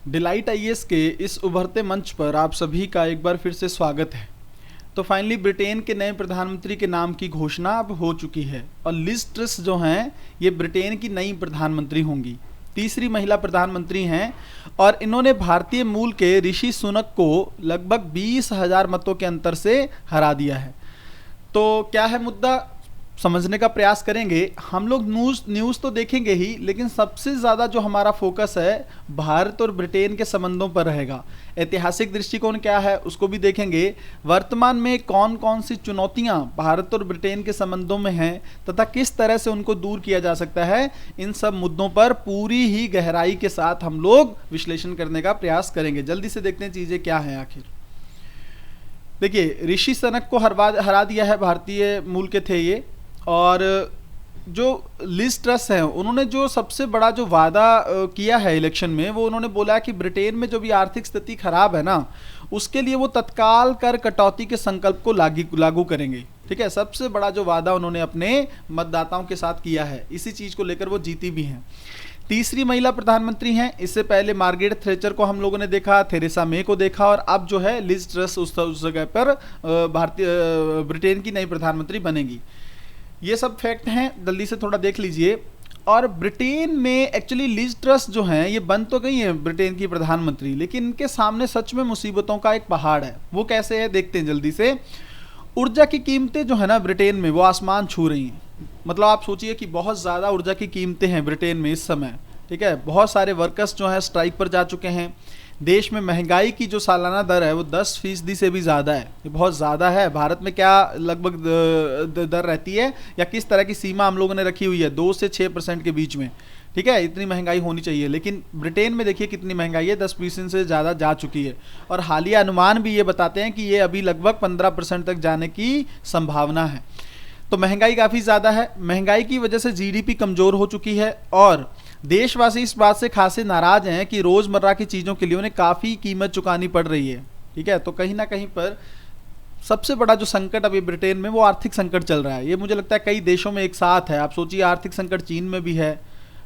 Delight IAS के इस उभरते मंच पर आप सभी का एक बार फिर से स्वागत है। तो फाइनली ब्रिटेन के नए प्रधानमंत्री के नाम की घोषणा अब हो चुकी है और लिज ट्रस जो हैं ये ब्रिटेन की नई प्रधानमंत्री होंगी, तीसरी महिला प्रधानमंत्री हैं और इन्होंने भारतीय मूल के ऋषि सुनक को लगभग 20,000 मतों के अंतर से हरा दिया है। तो क्या है मुद्दा, समझने का प्रयास करेंगे। हम लोग न्यूज़ तो देखेंगे ही, लेकिन सबसे ज़्यादा जो हमारा फोकस है भारत और ब्रिटेन के संबंधों पर रहेगा। ऐतिहासिक दृष्टिकोण क्या है उसको भी देखेंगे, वर्तमान में कौन कौन सी चुनौतियां भारत और ब्रिटेन के संबंधों में हैं तथा किस तरह से उनको दूर किया जा सकता है, इन सब मुद्दों पर पूरी ही गहराई के साथ हम लोग विश्लेषण करने का प्रयास करेंगे। जल्दी से देखते हैं चीज़ें क्या हैं आखिर। देखिए, ऋषि सुनक को हरा दिया है, भारतीय मूल के थे ये। और जो लिज ट्रस हैं उन्होंने जो सबसे बड़ा जो वादा किया है इलेक्शन में, वो उन्होंने बोला कि ब्रिटेन में जो भी आर्थिक स्थिति खराब है ना, उसके लिए वो तत्काल कर कटौती के संकल्प को लागू करेंगे। ठीक है, सबसे बड़ा जो वादा उन्होंने अपने मतदाताओं के साथ किया है, इसी चीज़ को लेकर वो जीती भी हैं। तीसरी महिला प्रधानमंत्री हैं। इससे पहले मार्गरेट थैचर को हम लोगों ने देखा, थेरेसा मे को देखा और अब जो है लिज ट्रस उस जगह पर ब्रिटेन की नई प्रधानमंत्री बनेगी। ये सब फैक्ट हैं, जल्दी से थोड़ा देख लीजिए। और ब्रिटेन में एक्चुअली लिज ट्रस जो हैं ये बन तो गई हैं ब्रिटेन की प्रधानमंत्री, लेकिन इनके सामने सच में मुसीबतों का एक पहाड़ है। वो कैसे है देखते हैं जल्दी से। ऊर्जा की कीमतें जो है ना ब्रिटेन में, वो आसमान छू रही हैं। मतलब आप सोचिए कि बहुत ज़्यादा ऊर्जा की कीमतें हैं ब्रिटेन में इस समय। ठीक है, बहुत सारे वर्कर्स जो हैं स्ट्राइक पर जा चुके हैं। देश में महंगाई की जो सालाना दर है वो 10% से भी ज़्यादा है। ये बहुत ज़्यादा है। भारत में क्या लगभग दर रहती है या किस तरह की सीमा हम लोगों ने रखी हुई है, 2 से 6% के बीच में। ठीक है, इतनी महंगाई होनी चाहिए, लेकिन ब्रिटेन में देखिए कितनी महंगाई है, 10% से ज़्यादा जा चुकी है। और हालिया अनुमान भी ये बताते हैं कि ये अभी लगभग 15% तक जाने की संभावना है। तो महंगाई काफ़ी ज़्यादा है। महंगाई की वजह से जीडीपी कमज़ोर हो चुकी है और देशवासी इस बात से खासे नाराज हैं कि रोज़मर्रा की चीज़ों के लिए उन्हें काफ़ी कीमत चुकानी पड़ रही है। ठीक है, तो कहीं ना कहीं पर सबसे बड़ा जो संकट अभी ब्रिटेन में वो आर्थिक संकट चल रहा है। ये मुझे लगता है कई देशों में एक साथ है। आप सोचिए, आर्थिक संकट चीन में भी है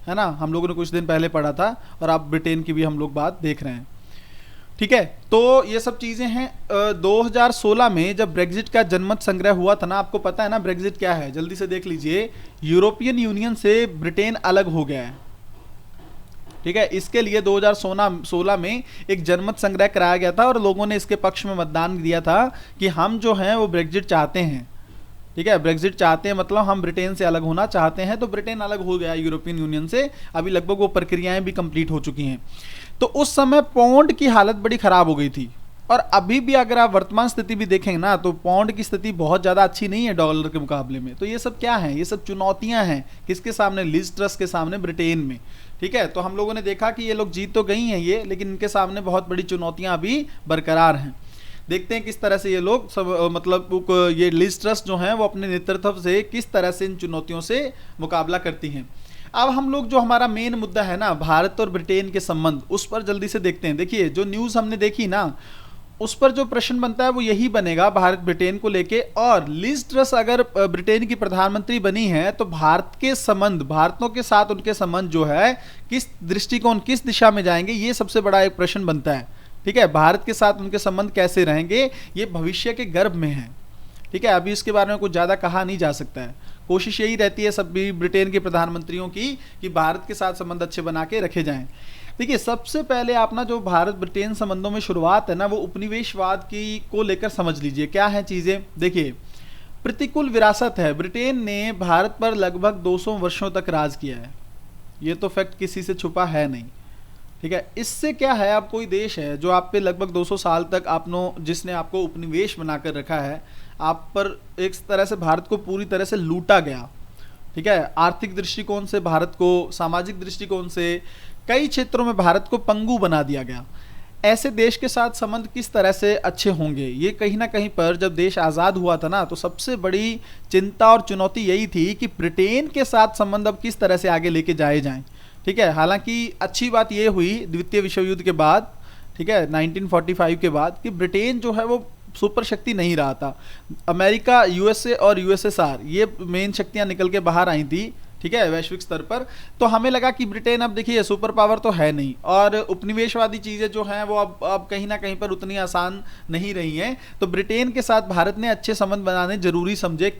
ना, हम लोगों ने कुछ दिन पहले पढ़ा था, और अब ब्रिटेन की भी हम लोग बात देख रहे हैं। ठीक है, तो ये सब चीज़ें हैं। 2016 में जब ब्रेग्जिट का जनमत संग्रह हुआ था ना, आपको पता है ना ब्रेग्जिट क्या है, जल्दी से देख लीजिए। यूरोपियन यूनियन से ब्रिटेन अलग हो गया है। ठीक है, इसके लिए 2016 में एक जनमत संग्रह कराया गया था और लोगों ने इसके पक्ष में मतदान दिया था कि हम जो हैं वो ब्रेग्जिट चाहते हैं। ठीक है, ब्रेग्जिट चाहते हैं मतलब हम ब्रिटेन से अलग होना चाहते हैं। तो ब्रिटेन अलग हो गया यूरोपियन यूनियन से। अभी लगभग वो प्रक्रियाएं भी कंप्लीट हो चुकी हैं। तो उस समय पौंड की हालत बड़ी खराब हो गई थी और अभी भी अगर आप वर्तमान स्थिति भी देखेंगे ना, तो पौंड की स्थिति बहुत ज़्यादा अच्छी नहीं है डॉलर के मुकाबले में। तो ये सब क्या है, ये सब चुनौतियां हैं किसके सामने, लिज ट्रस के सामने, ब्रिटेन में। ठीक है, तो हम लोगों ने देखा कि ये लोग जीत तो गई हैं ये, लेकिन इनके सामने बहुत बड़ी चुनौतियां अभी बरकरार हैं। देखते हैं किस तरह से ये लोग सब मतलब ये लिज ट्रस जो हैं वो अपने नेतृत्व से किस तरह से इन चुनौतियों से मुकाबला करती हैं। अब हम लोग जो हमारा मेन मुद्दा है ना, भारत और ब्रिटेन के संबंध, उस पर जल्दी से देखते हैं। देखिए, जो न्यूज़ हमने देखी ना, उस पर जो प्रश्न बनता है वो यही बनेगा भारत ब्रिटेन को लेके। और लिज ट्रस अगर ब्रिटेन की प्रधानमंत्री बनी है तो भारत के संबंध, भारतों के साथ उनके संबंध जो है किस दृष्टिकोण, किस दिशा में जाएंगे, ये सबसे बड़ा एक प्रश्न बनता है। ठीक है, भारत के साथ उनके संबंध कैसे रहेंगे, ये भविष्य के गर्भ में है। ठीक है, अभी इसके बारे में कुछ ज़्यादा कहा नहीं जा सकता है। कोशिश यही रहती है सभी ब्रिटेन के प्रधानमंत्रियों की कि भारत के साथ संबंध अच्छे बना के रखे जाएं। देखिए, सबसे पहले आप ना जो भारत ब्रिटेन संबंधों में शुरुआत है ना, वो उपनिवेशवाद की को लेकर समझ लीजिए क्या है चीज़ें। देखिए, प्रतिकूल विरासत है। ब्रिटेन ने भारत पर लगभग 200 वर्षों तक राज किया है, ये तो फैक्ट किसी से छुपा है नहीं। ठीक है, इससे क्या है, आप कोई देश है जो आप पे लगभग 200 साल तक जिसने आपको उपनिवेश बनाकर रखा है, आप पर एक तरह से भारत को पूरी तरह से लूटा गया। ठीक है, आर्थिक दृष्टिकोण से भारत को, सामाजिक दृष्टिकोण से कई क्षेत्रों में भारत को पंगु बना दिया गया। ऐसे देश के साथ संबंध किस तरह से अच्छे होंगे, ये कहीं ना कहीं पर जब देश आज़ाद हुआ था ना, तो सबसे बड़ी चिंता और चुनौती यही थी कि ब्रिटेन के साथ संबंध अब किस तरह से आगे लेके जाए जाएं। ठीक है, हालांकि अच्छी बात ये हुई द्वितीय विश्व युद्ध के बाद, ठीक है, 1945 के बाद, कि ब्रिटेन जो है वो सुपर शक्ति नहीं रहा था। अमेरिका, यूएसए और यूएसएसआर, ये मेन शक्तियां निकल के बाहर आई थी। ठीक है, वैश्विक स्तर पर। तो हमें लगा कि ब्रिटेन अब देखिए सुपर पावर तो है नहीं, और उपनिवेशवादी चीज़ें जो हैं वो अब कहीं ना कहीं पर उतनी आसान नहीं रही हैं। तो ब्रिटेन के साथ भारत ने अच्छे संबंध बनाने जरूरी समझे,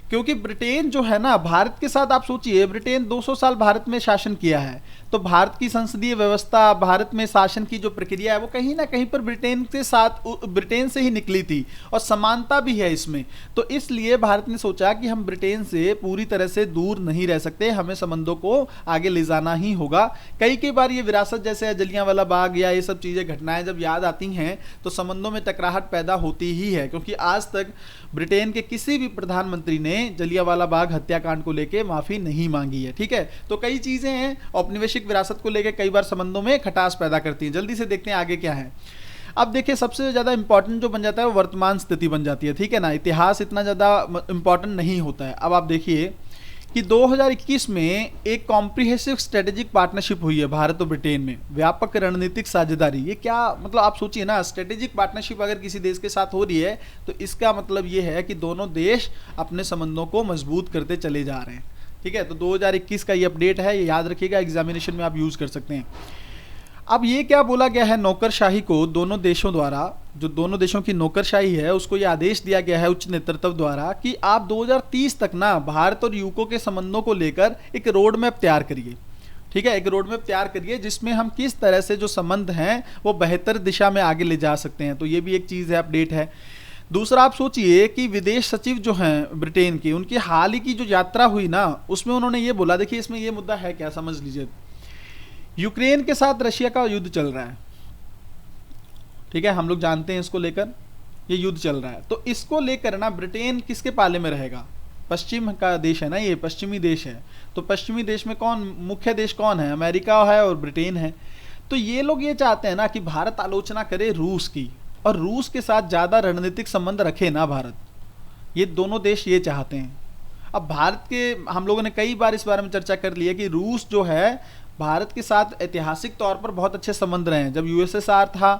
क्योंकि ब्रिटेन जो है ना, भारत के साथ आप सोचिए, ब्रिटेन 200 साल भारत में शासन किया है। तो भारत की संसदीय व्यवस्था, भारत में शासन की जो प्रक्रिया है वो कहीं ना कहीं पर ब्रिटेन से ही निकली थी, और समानता भी है इसमें। तो इसलिए भारत ने सोचा कि हम ब्रिटेन से पूरी तरह से दूर नहीं रह सकते, हमें संबंधों को आगे ले जाना ही होगा। कई बार ये विरासत जैसे जलियांवाला बाग या ये सब चीज़ें, घटनाएं जब याद आती हैं तो संबंधों में टकराहट पैदा होती ही है, क्योंकि आज तक ब्रिटेन के किसी भी प्रधानमंत्री ने जलियांवाला बाग हत्याकांड को लेकर माफी नहीं मांगी है। ठीक है, तो कई चीजें हैं औपनिवेशिक विरासत को लेकर कई बार संबंधों में खटास पैदा करती हैं। जल्दी से देखते हैं आगे क्या है। अब देखिए सबसे ज्यादा इंपॉर्टेंट जो बन जाता है वो वर्तमान स्थिति बन जाती है। ठीक है ना, इतिहास इतना ज्यादा इंपॉर्टेंट नहीं होता है। अब आप देखिए कि 2021 में एक कॉम्प्रिहेंसिव स्ट्रेटेजिक पार्टनरशिप हुई है भारत और ब्रिटेन में, व्यापक रणनीतिक साझेदारी। ये क्या मतलब, आप सोचिए ना, स्ट्रेटेजिक पार्टनरशिप अगर किसी देश के साथ हो रही है तो इसका मतलब ये है कि दोनों देश अपने संबंधों को मजबूत करते चले जा रहे हैं। ठीक है, तो 2021 का ये अपडेट है, ये याद रखिएगा, एग्जामिनेशन में आप यूज कर सकते हैं। अब ये क्या बोला गया है, नौकरशाही को दोनों देशों द्वारा, जो दोनों देशों की नौकरशाही है उसको ये आदेश दिया गया है उच्च नेतृत्व द्वारा कि आप 2030 तक ना भारत और यूके के संबंधों को लेकर एक रोड मैप तैयार करिए। ठीक है, एक रोड मैप तैयार करिए जिसमें हम किस तरह से जो संबंध हैं वो बेहतर दिशा में आगे ले जा सकते हैं। तो ये भी एक चीज़ है, अपडेट है। दूसरा, आप सोचिए कि विदेश सचिव जो हैं ब्रिटेन की, उनकी हाल ही की जो यात्रा हुई ना, उसमें उन्होंने ये बोला, देखिए इसमें ये मुद्दा है क्या, समझ लीजिए। यूक्रेन के साथ रशिया का युद्ध चल रहा है। ठीक है, हम लोग जानते हैं इसको लेकर, ये युद्ध चल रहा है। तो इसको लेकर ना ब्रिटेन किसके पाले में रहेगा, पश्चिम का देश है ना, ये पश्चिमी देश है। तो पश्चिमी देश में मुख्य देश कौन है, अमेरिका है और ब्रिटेन है। तो ये लोग ये चाहते हैं ना कि भारत आलोचना करे रूस की, और रूस के साथ ज्यादा रणनीतिक संबंध रखे ना भारत। ये दोनों देश ये चाहते हैं। अब भारत के, हम लोगों ने कई बार इस बारे में चर्चा कर ली है कि रूस जो है भारत के साथ ऐतिहासिक तौर पर बहुत अच्छे संबंध रहे हैं। जब यूएसएसआर था,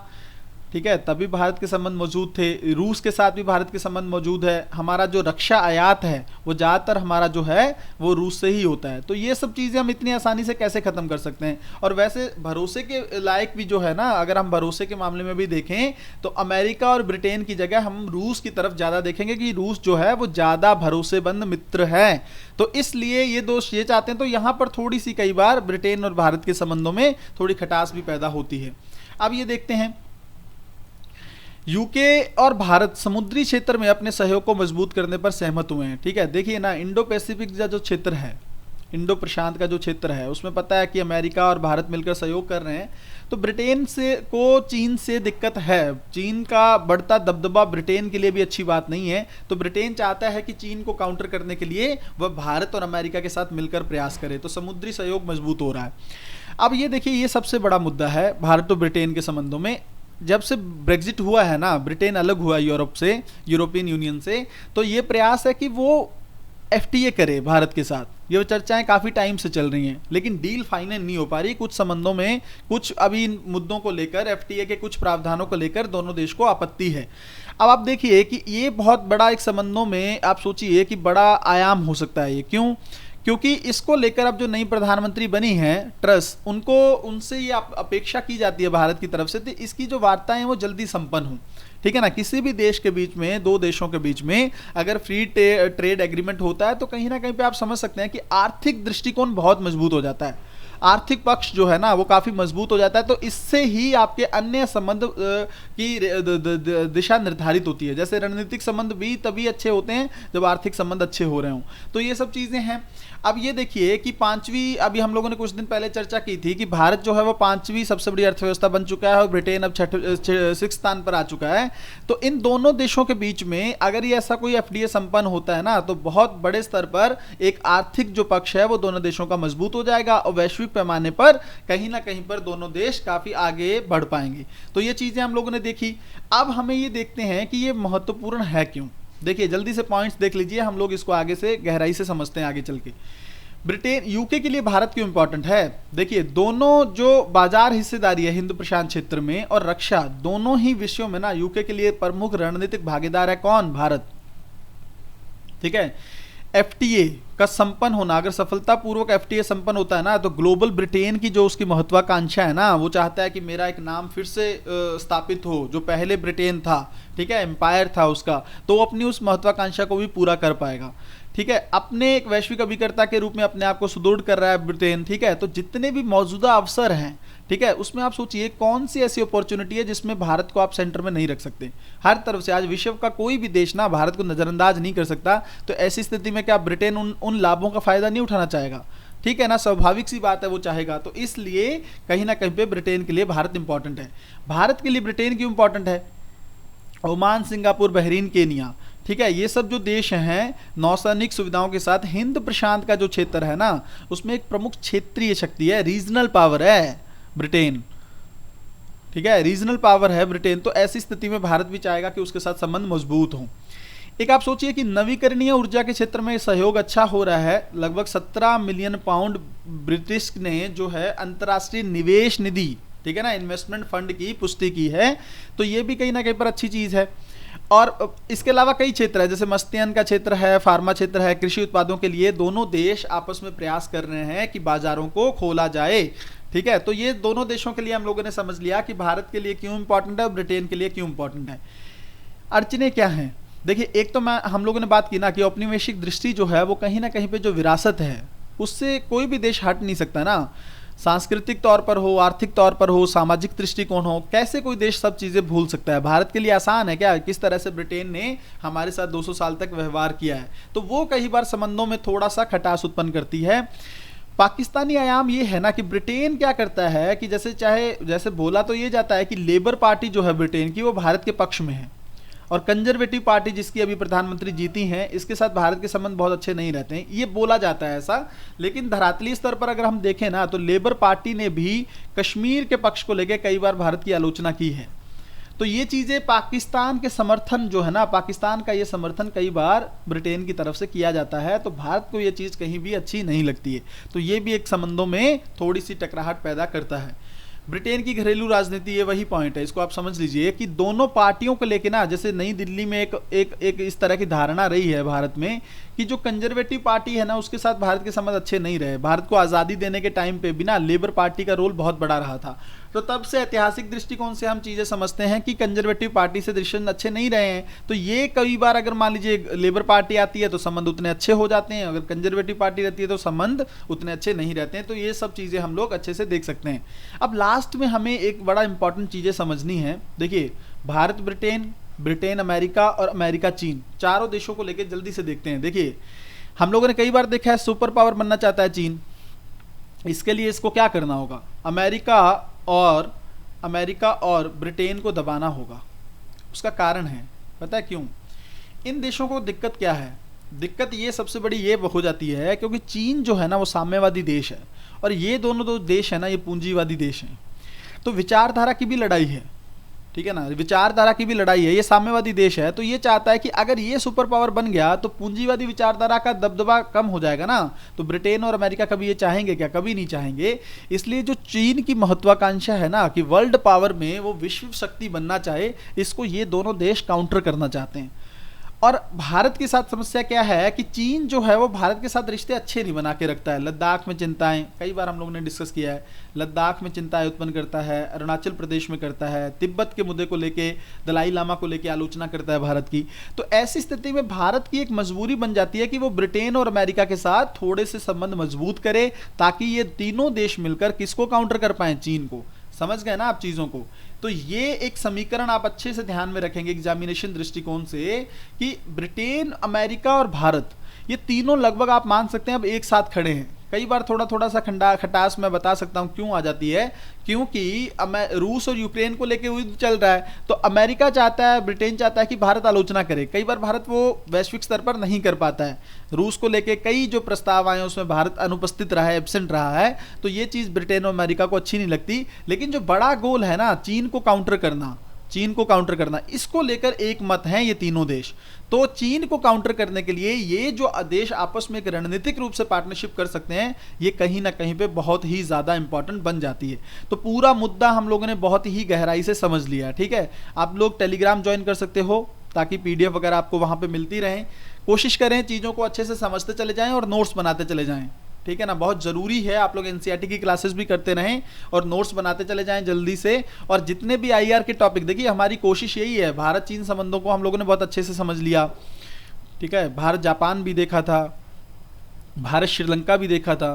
ठीक है, तभी भारत के संबंध मौजूद थे। रूस के साथ भी भारत के संबंध मौजूद है। हमारा जो रक्षा आयात है वो ज़्यादातर हमारा जो है वो रूस से ही होता है। तो ये सब चीज़ें हम इतनी आसानी से कैसे ख़त्म कर सकते हैं। और वैसे भरोसे के लायक भी जो है ना, अगर हम भरोसे के मामले में भी देखें तो अमेरिका और ब्रिटेन की जगह हम रूस की तरफ ज़्यादा देखेंगे कि रूस जो है वो ज़्यादा भरोसेमंद मित्र है। तो इसलिए ये दोस्त ये चाहते हैं। तो यहाँ पर थोड़ी सी कई बार ब्रिटेन और भारत के संबंधों में थोड़ी खटास भी पैदा होती है। अब ये देखते हैं, यूके और भारत समुद्री क्षेत्र में अपने सहयोग को मजबूत करने पर सहमत हुए हैं। ठीक है, देखिए ना, इंडो पैसिफिक का जो क्षेत्र है, इंडो प्रशांत का जो क्षेत्र है, उसमें पता है कि अमेरिका और भारत मिलकर सहयोग कर रहे हैं। तो ब्रिटेन से को चीन से दिक्कत है। चीन का बढ़ता दबदबा ब्रिटेन के लिए भी अच्छी बात नहीं है। तो ब्रिटेन चाहता है कि चीन को काउंटर करने के लिए वह भारत और अमेरिका के साथ मिलकर प्रयास करे। तो समुद्री सहयोग मजबूत हो रहा है। अब ये देखिए, ये सबसे बड़ा मुद्दा है भारत और ब्रिटेन के संबंधों में। जब से ब्रेग्जिट हुआ है ना, ब्रिटेन अलग हुआ यूरोप से, यूरोपियन यूनियन से, तो ये प्रयास है कि वो एफटीए करे भारत के साथ। ये चर्चाएं काफ़ी टाइम से चल रही हैं, लेकिन डील फाइनल नहीं हो पा रही। कुछ संबंधों में, कुछ अभी इन मुद्दों को लेकर, एफटीए के कुछ प्रावधानों को लेकर दोनों देश को आपत्ति है। अब आप देखिए कि ये बहुत बड़ा एक संबंधों में, आप सोचिए कि बड़ा आयाम हो सकता है ये। क्यों? क्योंकि इसको लेकर अब जो नई प्रधानमंत्री बनी है ट्रस, उनसे ये अपेक्षा की जाती है भारत की तरफ से, तो इसकी जो वार्ताएं हैं वो जल्दी संपन्न हो। ठीक है ना, किसी भी देश के बीच में, दो देशों के बीच में अगर फ्री ट्रेड एग्रीमेंट होता है तो कहीं ना कहीं पे आप समझ सकते हैं कि आर्थिक दृष्टिकोण बहुत मजबूत हो जाता है। आर्थिक पक्ष जो है ना वो काफी मजबूत हो जाता है। तो इससे ही आपके अन्य संबंध की दिशा निर्धारित होती है। जैसे रणनीतिक संबंध भी तभी अच्छे होते हैं जब आर्थिक संबंध अच्छे हो रहे हों। तो ये सब चीजें हैं। अब ये देखिए कि पांचवी, अभी हम लोगों ने कुछ दिन पहले चर्चा की थी कि भारत जो है वो पांचवी सबसे बड़ी अर्थव्यवस्था बन चुका है और ब्रिटेन अब 6 स्थान पर आ चुका है। तो इन दोनों देशों के बीच में अगर ये ऐसा कोई एफडीए संपन्न होता है ना, तो बहुत बड़े स्तर पर एक आर्थिक जो पक्ष है वो दोनों देशों का मजबूत हो जाएगा और वैश्विक पैमाने पर कहीं ना कहीं पर दोनों देश काफी आगे बढ़ पाएंगे। तो ये चीजें हम लोगों ने देखी। अब हमें ये देखते हैं कि ये महत्वपूर्ण है क्यों। देखिए जल्दी से पॉइंट्स देख लीजिए, हम लोग इसको आगे से गहराई से समझते हैं आगे चल के। ब्रिटेन, यूके के लिए भारत क्यों इंपॉर्टेंट है? देखिए दोनों जो बाजार हिस्सेदारी है हिंद प्रशांत क्षेत्र में और रक्षा, दोनों ही विषयों में ना यूके के लिए प्रमुख रणनीतिक भागीदार है कौन? भारत। ठीक है, एफटीए का संपन्न होना, अगर सफलतापूर्वक एफटीए संपन्न होता है ना, तो ग्लोबल ब्रिटेन की जो उसकी महत्वाकांक्षा है ना, वो चाहता है कि मेरा एक नाम फिर से स्थापित हो, जो पहले ब्रिटेन था, ठीक है, एम्पायर था उसका, तो वो अपनी उस महत्वाकांक्षा को भी पूरा कर पाएगा, ठीक है। अपने एक वैश्विक अभिकर्ता के रूप में अपने आप को सुदृढ़ कर रहा है ब्रिटेन, ठीक है। तो जितने भी मौजूदा अवसर हैं, ठीक है, उसमें आप सोचिए कौन सी ऐसी अपॉर्चुनिटी है जिसमें भारत को आप सेंटर में नहीं रख सकते। हर तरफ से आज विश्व का कोई भी देश ना भारत को नजरअंदाज नहीं कर सकता, तो ऐसी स्थिति में क्या ब्रिटेन उन लाभों का फायदा नहीं उठाना चाहेगा, ठीक है ना, स्वाभाविक सी बात है, वो चाहेगा। तो इसलिए कहीं ना कहीं पे ब्रिटेन के लिए भारत इंपॉर्टेंट है। भारत के लिए ब्रिटेन क्यों इंपॉर्टेंट है? ओमान, सिंगापुर, बहरीन, केनिया, ठीक है, ये सब जो देश हैं नौसैनिक सुविधाओं के साथ हिंद प्रशांत का जो क्षेत्र है ना, उसमें एक प्रमुख क्षेत्रीय शक्ति है, रीजनल पावर है ब्रिटेन, ठीक है, रीजनल पावर है ब्रिटेन। तो ऐसी स्थिति में भारत भी चाहेगा कि उसके साथ संबंध मजबूत हों। एक आप सोचिए कि नवीकरणीय ऊर्जा के क्षेत्र में सहयोग अच्छा हो रहा है, लगभग 17 मिलियन पाउंड ब्रिटिश ने जो है अंतर्राष्ट्रीय निवेश निधि, ठीक है ना, इन्वेस्टमेंट फंड की पुष्टि की है, तो ये भी कहीं ना कहीं पर अच्छी चीज है। और इसके अलावा कई क्षेत्र है, जैसे मत्स्यन का क्षेत्र है, फार्मा क्षेत्र है, कृषि उत्पादों के लिए दोनों देश आपस में प्रयास कर रहे हैं कि बाजारों को खोला जाए, ठीक है। तो ये दोनों देशों के लिए हम लोगों ने समझ लिया कि भारत के लिए क्यों इंपॉर्टेंट है और ब्रिटेन के लिए क्यों इंपॉर्टेंट है। अड़चने क्या हैं? देखिए, एक तो हम लोगों ने बात की ना कि औपनिवेशिक दृष्टि जो है वो कहीं ना कहीं पे जो विरासत है उससे कोई भी देश हट नहीं सकता ना, सांस्कृतिक तौर पर हो, आर्थिक तौर पर हो, सामाजिक दृष्टिकोण हो, कैसे कोई देश सब चीज़ें भूल सकता है? भारत के लिए आसान है क्या? किस तरह से ब्रिटेन ने हमारे साथ 200 साल तक व्यवहार किया है, तो वो कई बार संबंधों में थोड़ा सा खटास उत्पन्न करती है। पाकिस्तानी आयाम ये है ना कि ब्रिटेन क्या करता है कि जैसे बोला तो ये जाता है कि लेबर पार्टी जो है ब्रिटेन की वो भारत के पक्ष में है, और कंजर्वेटिव पार्टी जिसकी अभी प्रधानमंत्री जीती हैं, इसके साथ भारत के संबंध बहुत अच्छे नहीं रहते हैं, ये बोला जाता है ऐसा। लेकिन धरातलीय स्तर पर अगर हम देखें ना, तो लेबर पार्टी ने भी कश्मीर के पक्ष को लेकर कई बार भारत की आलोचना की है। तो ये चीज़ें पाकिस्तान के समर्थन जो है ना, पाकिस्तान का ये समर्थन कई बार ब्रिटेन की तरफ से किया जाता है, तो भारत को ये चीज़ कहीं भी अच्छी नहीं लगती है। तो ये भी एक संबंधों में थोड़ी सी टकराहट पैदा करता है। ब्रिटेन की घरेलू राजनीति, ये वही पॉइंट है, इसको आप समझ लीजिए कि दोनों पार्टियों को लेके ना, जैसे नई दिल्ली में एक इस तरह की धारणा रही है भारत में कि जो कंजर्वेटिव पार्टी है ना, उसके साथ भारत के संबंध अच्छे नहीं रहे। भारत को आज़ादी देने के टाइम पे भी ना लेबर पार्टी का रोल बहुत बड़ा रहा था, तो तब से ऐतिहासिक दृष्टिकोण से हम चीज़ें समझते हैं कि कंजर्वेटिव पार्टी से रिलेशन अच्छे नहीं रहे हैं। तो ये कई बार अगर मान लीजिए लेबर पार्टी आती है तो संबंध उतने अच्छे हो जाते हैं, अगर कंजर्वेटिव पार्टी रहती है तो संबंध उतने अच्छे नहीं रहते हैं। तो ये सब चीज़ें हम लोग अच्छे से देख सकते हैं। अब लास्ट में हमें एक बड़ा इंपॉर्टेंट चीज़ें समझनी है। देखिए, भारत ब्रिटेन अमेरिका और अमेरिका चीन, चारों देशों को लेकर जल्दी से देखते हैं। देखिए, हम लोगों ने कई बार देखा है सुपर पावर बनना चाहता है चीन। इसके लिए इसको क्या करना होगा? अमेरिका और ब्रिटेन को दबाना होगा। उसका कारण है, पता है क्यों? इन देशों को दिक्कत क्या है? दिक्कत ये सबसे बड़ी ये हो जाती है क्योंकि चीन जो है ना वो साम्यवादी देश है, और ये दोनों दो देश है ना ये पूंजीवादी देश हैं। तो विचारधारा की भी लड़ाई है, ठीक है ना, विचारधारा की भी लड़ाई है। ये साम्यवादी देश है, तो ये चाहता है कि अगर ये सुपर पावर बन गया तो पूंजीवादी विचारधारा का दबदबा कम हो जाएगा ना। तो ब्रिटेन और अमेरिका कभी ये चाहेंगे क्या? कभी नहीं चाहेंगे। इसलिए जो चीन की महत्वाकांक्षा है ना कि वर्ल्ड पावर में वो विश्व शक्ति बनना चाहे, इसको ये दोनों देश काउंटर करना चाहते हैं। और भारत के साथ समस्या क्या है कि चीन जो है वो भारत के साथ रिश्ते अच्छे नहीं बना के रखता है। लद्दाख में चिंताएं, कई बार हम लोगों ने डिस्कस किया है, लद्दाख में चिंताएं उत्पन्न करता है, अरुणाचल प्रदेश में करता है, तिब्बत के मुद्दे को लेके, दलाई लामा को लेके आलोचना करता है भारत की। तो ऐसी स्थिति में भारत की एक मजबूरी बन जाती है कि वो ब्रिटेन और अमेरिका के साथ थोड़े से संबंध मजबूत करे, ताकि ये तीनों देश मिलकर किसको काउंटर कर पाए? चीन को। समझ गए ना आप चीज़ों को? तो ये एक समीकरण आप अच्छे से ध्यान में रखेंगे एग्जामिनेशन दृष्टिकोण से कि ब्रिटेन, अमेरिका और भारत, ये तीनों लगभग आप मान सकते हैं अब एक साथ खड़े हैं। कई बार थोड़ा सा खटास मैं बता सकता हूँ क्यों आ जाती है, क्योंकि रूस और यूक्रेन को लेकर युद्ध चल रहा है, तो अमेरिका चाहता है, ब्रिटेन चाहता है कि भारत आलोचना करे। कई बार भारत वो वैश्विक स्तर पर नहीं कर पाता है। रूस को लेके कई जो प्रस्ताव आए उसमें भारत अनुपस्थित रहा है, एब्सेंट रहा है, तो ये चीज़ ब्रिटेन और अमेरिका को अच्छी नहीं लगती। लेकिन जो बड़ा गोल है ना, चीन को काउंटर करना, इसको लेकर एक मत है ये तीनों देश। तो चीन को काउंटर करने के लिए ये जो देश आपस में एक रणनीतिक रूप से पार्टनरशिप कर सकते हैं, ये कहीं ना कहीं पे बहुत ही ज़्यादा इंपॉर्टेंट बन जाती है। तो पूरा मुद्दा हम लोगों ने बहुत ही गहराई से समझ लिया, ठीक है। आप लोग टेलीग्राम ज्वाइन कर सकते हो, ताकि पीडीएफ वगैरह आपको वहाँ पे मिलती रहें। कोशिश करें चीज़ों को अच्छे से समझते चले जाएं और नोट्स बनाते चले जाएं, ठीक है ना। बहुत ज़रूरी है आप लोग एनसीईआरटी की क्लासेस भी करते रहें और नोट्स बनाते चले जाएं जल्दी से। और जितने भी आईआर के टॉपिक, देखिए हमारी कोशिश यही है, भारत चीन संबंधों को हम लोगों ने बहुत अच्छे से समझ लिया, ठीक है। भारत जापान भी देखा था, भारत श्रीलंका भी देखा था,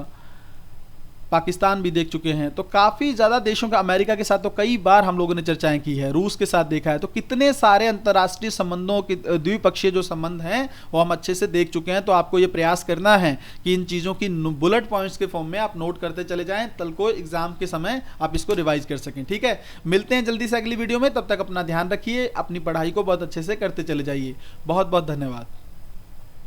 पाकिस्तान भी देख चुके हैं, तो काफ़ी ज़्यादा देशों का, अमेरिका के साथ तो कई बार हम लोगों ने चर्चाएं की है, रूस के साथ देखा है, तो कितने सारे अंतर्राष्ट्रीय संबंधों के द्विपक्षीय जो संबंध हैं वो हम अच्छे से देख चुके हैं। तो आपको ये प्रयास करना है कि इन चीज़ों की बुलेट पॉइंट्स के फॉर्म में आप नोट करते चले जाएं, कल को एग्जाम के समय आप इसको रिवाइज कर सकें, ठीक है। मिलते हैं जल्दी से अगली वीडियो में, तब तक अपना ध्यान रखिए, अपनी पढ़ाई को बहुत अच्छे से करते चले जाइए। बहुत बहुत धन्यवाद।